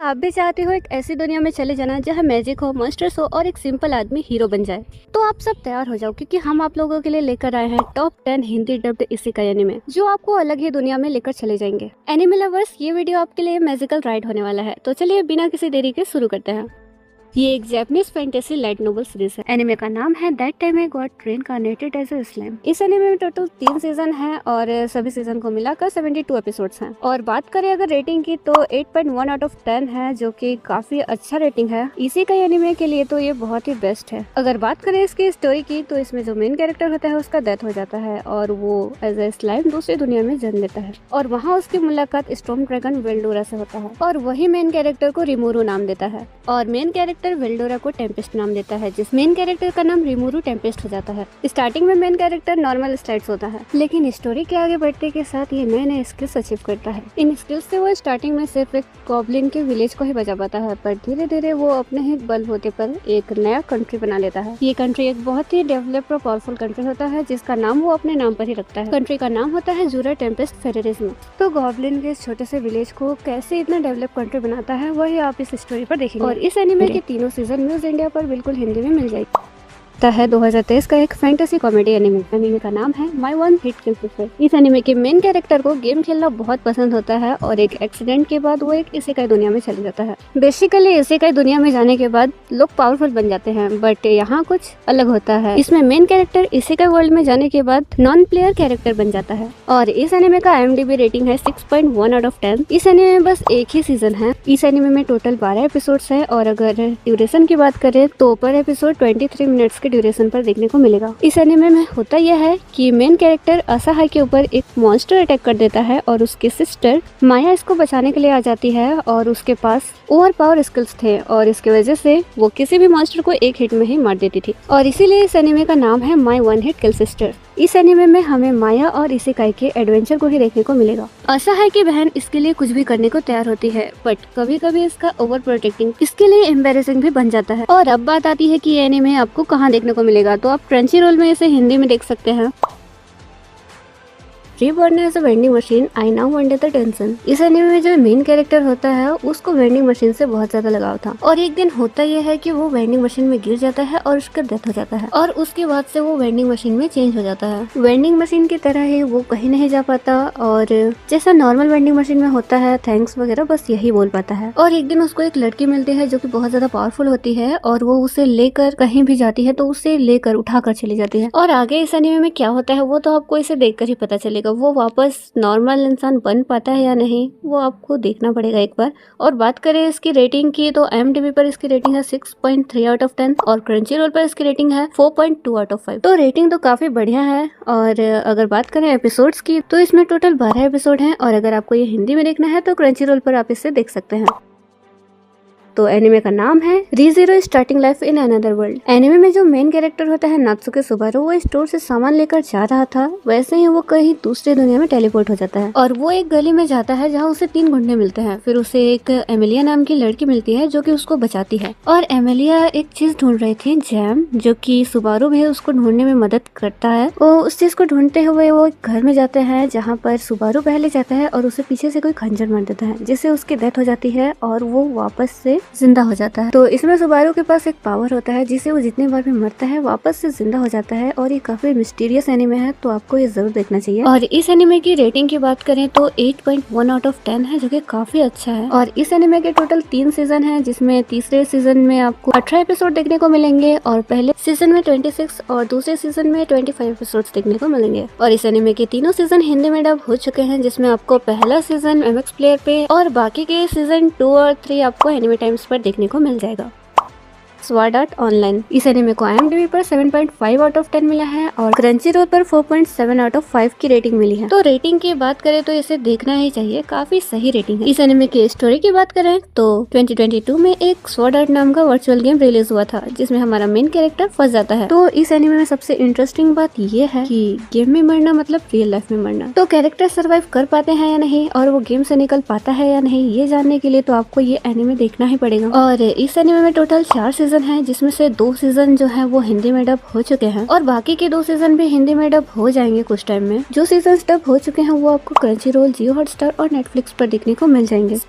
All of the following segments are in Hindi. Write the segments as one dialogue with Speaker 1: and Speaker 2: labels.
Speaker 1: आप भी चाहते हो एक ऐसी दुनिया में चले जाना जहाँ मैजिक हो, मॉन्स्टर्स हो और एक सिंपल आदमी हीरो बन जाए? तो आप सब तैयार हो जाओ क्योंकि हम आप लोगों के लिए लेकर आए हैं top 10 Hindi dubbed isekai anime जो आपको अलग ही दुनिया में लेकर चले जाएंगे। एनिमे लवर्स, ये वीडियो आपके लिए मैजिकल राइड होने वाला है, तो चलिए बिना किसी देरी के शुरू करते हैं। ये एक Japanese fantasy light novel series है। एनिमे का नाम है that time I got reincarnated as a slime. इस एनिमे में टोटल 3 सीजन है और सभी सीजन को मिलाकर 72 एपिसोड्स हैं। और बात करें अगर रेटिंग की तो 8.1 आउट ऑफ 10 है, जो कि काफी अच्छा रेटिंग है। इसेकाई एनिमे के लिए तो ये बहुत ही बेस्ट है। अगर बात करें इसकी स्टोरी की तो इसमें जो मेन कैरेक्टर होता है उसका डेथ हो जाता है और वो एज ए स्लाइम दूसरी दुनिया में जन्म लेता है और वहाँ उसकी मुलाकात स्टॉर्म ड्रैगन वेल्डोरा से होता है और वही मेन कैरेक्टर को रिमोरू नाम देता है और मेन कैरेक्टर वेल्डोरा को टेम्पेस्ट नाम देता है, जिस मेन कैरेक्टर का नाम रिमोरू टेम्पेस्ट हो जाता है। स्टार्टिंग में मेन कैरेक्टर नॉर्मल स्टाइल्स होता है, लेकिन स्टोरी के आगे बढ़ने के साथ ये नए नए स्किल्स अचीव करता है। इन स्किल्स से वो स्टार्टिंग में सिर्फ एक गॉब्लिन के विलेज को ही बचा पाता है, पर धीरे धीरे वो अपने ही बल होते पर एक नया कंट्री बना लेता है। ये कंट्री एक बहुत ही डेवलप्ड और पावरफुल कंट्री होता है, जिसका नाम वो अपने नाम पर ही रखता है। कंट्री का नाम होता है जूरा टेम्पेस्ट फेडरेशन। तो गॉब्लिन के इस छोटे से विलेज को कैसे इतना डेवलप कंट्री बनाता है वही आप इस स्टोरी पर देखेंगे। और इस एनिमे के तीनों सीजन न्यूज इंडिया पर बिल्कुल हिंदी में मिल जाएगी। है 2023 का एक फैंटेसी कॉमेडी एनिमे। एनिमे का नाम है my one heat kill sister. इस एनिमे के मेन कैरेक्टर को गेम खेलना बहुत पसंद होता है और एक एक्सीडेंट के बाद वो एक इसेकाई दुनिया में चले जाता है। बेसिकली इसेकाई दुनिया में जाने के बाद लोग पावरफुल बन जाते हैं, बट यहाँ कुछ अलग होता है। इसमें मेन कैरेक्टर इसेकाई वर्ल्ड में जाने के बाद नॉन प्लेयर कैरेक्टर बन जाता है और इस एनिमे का IMDb रेटिंग है 6.1 आउट ऑफ 10। इस एनिमे में बस एक ही सीजन है। इस एनिमे में टोटल 12 एपिसोड्स है और अगर ड्यूरेशन की बात करें तो पर एपिसोड 23 मिनट्स के ड्यूरेशन पर देखने को मिलेगा। इस एनिमे में होता यह है कि मेन कैरेक्टर असाहाय के ऊपर एक मॉन्स्टर अटैक कर देता है और उसकी सिस्टर माया इसको बचाने के लिए आ जाती है और उसके पास ओवर पावर स्किल्स थे और इसकी वजह से वो किसी भी मॉन्स्टर को एक हिट में ही मार देती थी और इसीलिए इस एनिमे का नाम है my one heat kill sister. इस एनिमे में हमें माया और इसेकाई के एडवेंचर को ही देखने को मिलेगा। असाहाय की बहन इसके लिए कुछ भी करने को तैयार होती है, बट कभी कभी इसका ओवर प्रोटेक्टिंग इसके लिए एम्बेरेसिंग भी बन जाता है। और अब बात आती है कि ये एनिमे आपको कहाँ देखने को मिलेगा, तो आप क्रंचीरोल में इसे हिंदी में देख सकते हैं। Reborn as a vending machine, I now wonder the tension. इस एनिमे में जो मेन कैरेक्टर होता है उसको वेंडिंग मशीन से बहुत ज्यादा लगाव था और एक दिन होता यह है कि वो वेंडिंग मशीन में गिर जाता है और उसका डेथ हो जाता है और उसके बाद से वो वेंडिंग मशीन में चेंज हो जाता है। वेंडिंग मशीन की तरह ही वो कहीं नहीं जा पाता और जैसा नॉर्मल वेंडिंग मशीन में होता है थैंक्स वगैरह बस यही बोल पाता है। और एक दिन उसको एक लड़की मिलती है जो कि बहुत ज्यादा पावरफुल होती है और वो उसे लेकर कहीं भी जाती है तो उसे लेकर उठाकर चली जाती है। और आगे इस एनिमे में क्या होता है वो तो आपको इसे देखकर ही पता चलेगा। वो वापस नॉर्मल इंसान बन पाता है या नहीं वो आपको देखना पड़ेगा एक बार। और बात करें इसकी रेटिंग की तो IMDb पर इसकी रेटिंग है 6.3 आउट ऑफ 10 और क्रंचीरोल पर इसकी रेटिंग है 4.2 आउट ऑफ 5। तो रेटिंग तो काफी बढ़िया है। और अगर बात करें एपिसोड्स की तो इसमें टोटल 12 एपिसोड हैं और अगर आपको ये हिंदी में देखना है तो क्रंचीरोल पर आप इसे देख सकते हैं। तो एनिमे का नाम है Re Zero starting life in another world. Anime में जो मेन कैरेक्टर होता है नात्सुके सुबारू, वो स्टोर से सामान लेकर जा रहा था, वैसे ही वो कहीं दूसरी दुनिया में टेलीपोर्ट हो जाता है और वो एक गली में जाता है जहाँ उसे 3 गुंडे मिलते हैं। फिर उसे एक एमिलिया नाम की लड़की मिलती है जो कि उसको बचाती है और एमिलिया एक चीज ढूंढ रही थी, जैम, जो कि सुबारू भी उसको ढूंढने में मदद करता है। वो उस चीज को ढूंढते हुए वो एक घर में जाते हैं जहाँ पर सुबारू पहले जाता है और उसे पीछे से कोई खंजर मार देता है जिससे उसकी डेथ हो जाती है और वो वापस से जिंदा हो जाता है। तो इसमें सुबारू के पास एक पावर होता है जिसे वो जितनी बार भी मरता है वापस से जिंदा हो जाता है और ये काफी मिस्टीरियस एनिमे है, तो आपको ये जरूर देखना चाहिए। और इस एनिमे की रेटिंग की बात करें तो 8.1 आउट ऑफ 10 है, जो कि काफी अच्छा है। और इस एनिमे के टोटल 3 सीजन है, जिसमें तीसरे सीजन में आपको 18 एपिसोड देखने को मिलेंगे और पहले सीजन में 26 और दूसरे सीजन में 25 एपिसोड देखने को मिलेंगे। और इस एनिमे के तीनों सीजन हिंदी में डब हो चुके हैं, जिसमें आपको पहला सीजन MX प्लेयर पे और बाकी के सीजन 2 और 3 आपको एनिमे टाइम्स पर देखने को मिल जाएगा। Sword art online. इस एनिमे को IMDb पर 7.5 आउट ऑफ 10 मिला है और क्रंचीरोल पर 4.7 आउट ऑफ 5 की रेटिंग मिली है। तो रेटिंग की बात करें तो इसे देखना ही चाहिए, काफी सही रेटिंग है। इस एनिमे की स्टोरी की बात करें तो 2022 में एक स्वॉर्ड आर्ट नाम का वर्चुअल गेम रिलीज हुआ था जिसमें हमारा मेन कैरेक्टर फंस जाता है। तो इस एनिमे में सबसे इंटरेस्टिंग बात ये है कि गेम में मरना मतलब रियल लाइफ में मरना। तो कैरेक्टर सर्वाइव कर पाते हैं या नहीं और वो गेम से निकल पाता है या नहीं, ये जानने के लिए तो आपको ये एनिमे देखना ही पड़ेगा। और इस एनिमे में टोटल 4 सीजन है, जिसमें से 2 सीजन जो है वो हिंदी में डब हो चुके हैं और बाकी के 2 सीजन भी हिंदी में डब हो जाएंगे कुछ टाइम में। जो सीजन डब हो चुके हैं वो आपको क्रंचीरोल, जियो हॉटस्टार और नेटफ्लिक्स पर देखने को मिल जाएंगे।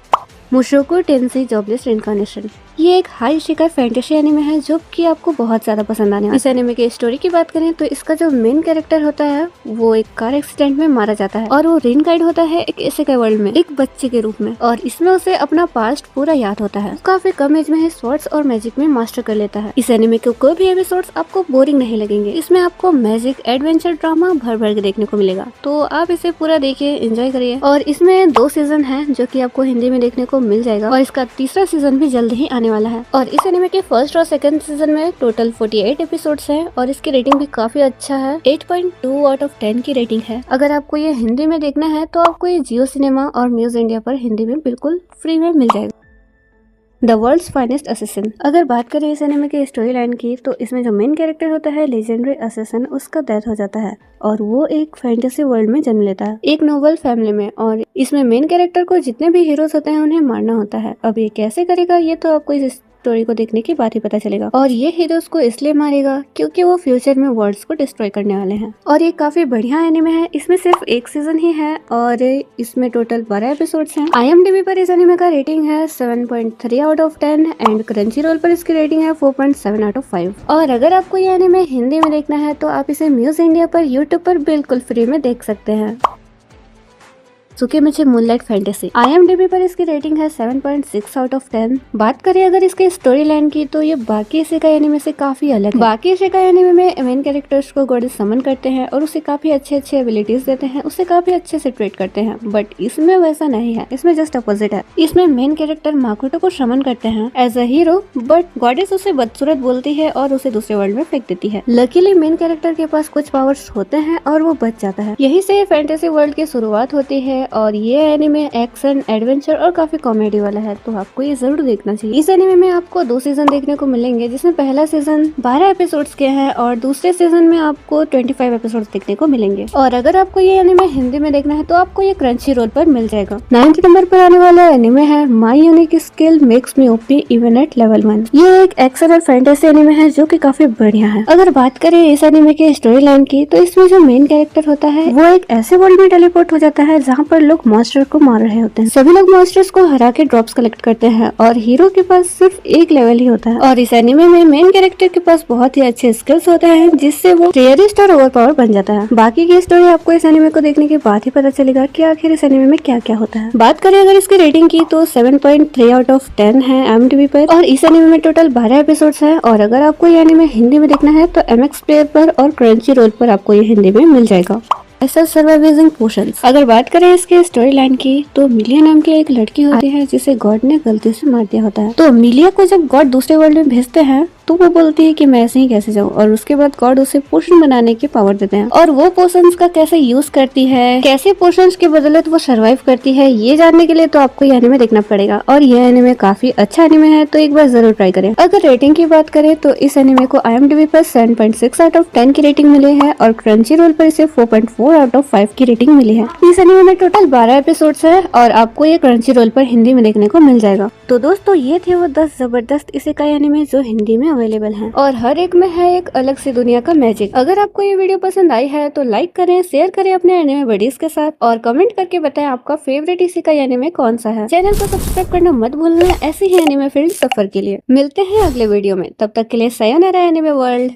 Speaker 1: मुशोको टेंसेई जॉबलेस इनकार्नेशन। ये एक हाई शिकार फैंटेसी एनिमे है जो कि आपको बहुत ज्यादा पसंद आने वाला है। इस एनिमे की स्टोरी की बात करें तो इसका जो मेन कैरेक्टर होता है वो एक कार एक्सीडेंट में मारा जाता है और वो रिनकाइड होता है एक इसेकाई वर्ल्ड में एक बच्चे के रूप में, और इसमें उसे अपना पास्ट पूरा याद होता है। काफी कम एज में ही स्वॉर्ड्स और मैजिक में मास्टर कर लेता है। इस एनिमे के कोई भी एपिसोड्स आपको बोरिंग नहीं लगेंगे। इसमें आपको मैजिक एडवेंचर ड्रामा भर भर के देखने को मिलेगा, तो आप इसे पूरा देखिए, एंजॉय करिए। और इसमें 2 सीजन है जो कि आपको हिंदी में देखने को मिल जाएगा और इसका तीसरा सीजन भी जल्द ही आने वाला है। और इस एनिमे के फर्स्ट और सेकंड सीजन में टोटल 48 एपिसोड्स हैं और इसकी रेटिंग भी काफी अच्छा है, 8.2 आउट ऑफ 10 की रेटिंग है। अगर आपको ये हिंदी में देखना है तो आपको ये जियो सिनेमा और म्यूज इंडिया पर हिंदी में बिल्कुल फ्री में मिल जाएगा। The world's finest assassin. अगर बात करें इस एनिमे की स्टोरी लाइन की तो इसमें जो मेन कैरेक्टर होता है लेजेंडरी असिसन, उसका डेथ हो जाता है और वो एक फैंटेसी वर्ल्ड में जन्म लेता है एक नोबल फैमिली में। और इसमें मेन कैरेक्टर को जितने भी हीरोज होते हैं उन्हें मारना होता है। अब ये कैसे करेगा ये तो आपको इस स्टोरी को देखने के बाद ही पता चलेगा। और ये हीरोज को इसलिए मारेगा क्योंकि वो फ्यूचर में वर्ल्ड्स को डिस्ट्रॉय करने वाले हैं। और ये काफी बढ़िया एनिमे है। इसमें सिर्फ एक सीजन ही है और इसमें टोटल 12 एपिसोड्स हैं। IMDb पर इस एनिमे का रेटिंग है 7.3 out of 10 and Crunchyroll पर इसकी रेटिंग है 4.7 आउट ऑफ 5। और अगर आपको ये एनिमे हिंदी में देखना है तो आप इसे म्यूज इंडिया पर यूट्यूब पर बिल्कुल फ्री में देख सकते हैं। त्सुकिमिची मूनलाइट फैंटेसी। IMDb पर इसकी रेटिंग है 7.6 आउट ऑफ 10। बात करें अगर इसके स्टोरी लाइन की तो ये बाकी इसेकाई एनिमे से काफी अलग है। बाकी इसेकाई एनिमे में मेन कैरेक्टर्स को गॉडेस समन करते हैं और उसे काफी अच्छे अच्छे एबिलिटीज देते हैं, उसे काफी अच्छे से ट्रीट करते हैं, बट इसमें वैसा नहीं है। इसमें जस्ट अपोजिट है। इसमें मेन कैरेक्टर माकोटो को समन करते हैं as a hero, but goddess उसे बदसूरत बोलती है और उसे दूसरे वर्ल्ड में फेंक देती है। लकीली मेन कैरेक्टर के पास कुछ पावर्स होते हैं और वो बच जाता है। यही से फैंटेसी वर्ल्ड की शुरुआत होती है और ये एनिमे एक्शन, एडवेंचर और काफी कॉमेडी वाला है, तो आपको ये जरूर देखना चाहिए। इस एनिमे में आपको 2 सीजन देखने को मिलेंगे, जिसमें पहला सीजन 12 एपिसोड्स के हैं और दूसरे सीजन में आपको 25 एपिसोड्स देखने को मिलेंगे। और अगर आपको ये एनिमे हिंदी में देखना है तो आपको ये क्रंची रोल पर मिल जाएगा। 9th नंबर पर आने वाला एनिमे है my unique skill makes me OP even at level 1। ये एक एक्शन और फैंटेसी एनिमे है जो कि काफी बढ़िया है। अगर बात करें इस एनिमे के स्टोरी लाइन की तो इसमें जो मेन कैरेक्टर होता है वो एक ऐसे वर्ल्ड में टेलीपोर्ट हो जाता है जहाँ पर लोग मॉन्स्टर को मार रहे होते हैं। सभी लोग मॉन्स्टर्स को हरा के ड्रॉप्स कलेक्ट करते हैं और हीरो के पास सिर्फ एक लेवल ही होता है। और इस एनिमे में मेन कैरेक्टर के पास बहुत ही अच्छे स्किल्स होते हैं जिससे वो रेयरिस्ट और ओवरपावर बन जाता है। बाकी की स्टोरी आपको इस एनिमे को देखने के बाद ही पता चलेगा कि आखिर इस एनिमे में क्या क्या होता है। बात करें अगर इसकी रेटिंग की तो 7.3 आउट ऑफ 10 है IMDb पर और इस एनिमे में टोटल 12 एपिसोड्स हैं। और अगर आपको ये एनिमे हिंदी में देखना है तो MX प्लेयर पर और क्रंची रोल पर आपको ये हिंदी में मिल जाएगा। ऐसा सर्वाइविंग पोशंस। अगर बात करें इसके स्टोरी लाइन की तो मिलिया नाम की एक लड़की होती है जिसे गॉड ने गलती से मार दिया होता है। तो मिलिया को जब गॉड दूसरे वर्ल्ड में भेजते हैं तो वो बोलती है कि मैं ऐसे ही कैसे जाऊँ, और उसके बाद गॉड उसे पोशन बनाने की पावर देते हैं और वो पोशंस का कैसे यूज करती है, कैसे पोशंस की बदौलत वो सर्वाइव करती है, ये जानने के लिए तो आपको ये एनिमे देखना पड़ेगा। और ये एनिमे काफी अच्छा एनिमे है, तो एक बार जरूर ट्राई करें। अगर रेटिंग की बात करें तो इस एनिमे को IMDb पर 7.6 आउट ऑफ 10 की रेटिंग मिली है और क्रंची रोल पर इसे 4.4 आउट ऑफ 5 की रेटिंग मिली है। इस एनिमे में टोटल 12 एपिसोड्स है और आपको ये क्रंची रोल पर हिंदी में देखने को मिल जाएगा। तो दोस्तों ये थे वो 10 जबरदस्त इसेकाई एनिमे जो हिंदी में अवेलेबल हैं और हर एक में है एक अलग सी दुनिया का मैजिक। अगर आपको ये वीडियो पसंद आई है तो लाइक करें, शेयर करें अपने एनिमे बडीज के साथ और कमेंट करके बताएं आपका फेवरेट इसेकाई एनिमे कौन सा है। चैनल को सब्सक्राइब करना मत भूलना ऐसे ही एनिमे फील्ड सफर के लिए। मिलते हैं अगले वीडियो में, तब तक के लिए सायोनारा एनिमे वर्ल्ड।